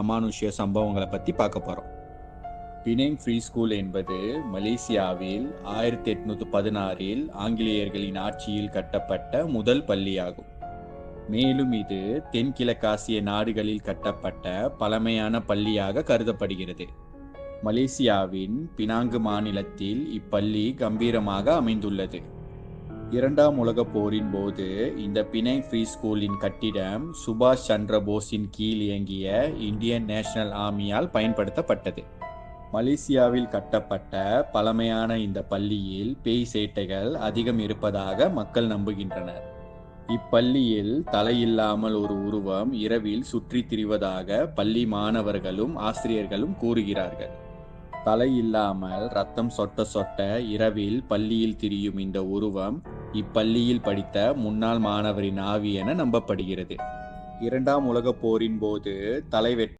அமானுஷ்ய சம்பவங்களை பற்றி பார்க்க போகிறோம். பினெங் ஃப்ரீ ஸ்கூல் என்பது மலேசியாவில் 1816இல் ஆங்கிலேயர்களின் ஆட்சியில் கட்டப்பட்ட முதல் பள்ளியாகும். மேலும் இது தென்கிழக்காசிய நாடுகளில் கட்டப்பட்ட பழமையான பள்ளியாக கருதப்படுகிறது. மலேசியாவின் பினாங்கு மாநிலத்தில் இப்பள்ளி கம்பீரமாக அமைந்துள்ளது. இரண்டாம் உலகப் போரின் போது இந்த பினெங் ஃப்ரீ ஸ்கூலின் கட்டிடம் சுபாஷ் சந்திர போஸின் கீழ் இயங்கிய இந்தியன் நேஷனல் ஆர்மியால் பயன்படுத்தப்பட்டது. மலேசியாவில் கட்டப்பட்ட பழமையான இந்த பள்ளியில் பேய் சேட்டைகள் அதிகம் இருப்பதாக மக்கள் நம்புகின்றனர். இப்பள்ளியில் தலையில்லாமல் ஒரு உருவம் இரவில் சுற்றித் திரிவதாக பள்ளி மாணவர்களும் ஆசிரியர்களும் கூறுகிறார்கள். தலையில்லாமல் ரத்தம் சொட்ட சொட்ட இரவில் பள்ளியில் திரியும் இந்த உருவம் இப்பள்ளியில் படித்த முன்னாள் மாணவரின் ஆவி என நம்பப்படுகிறது. இரண்டாம் உலகப் போரின் போது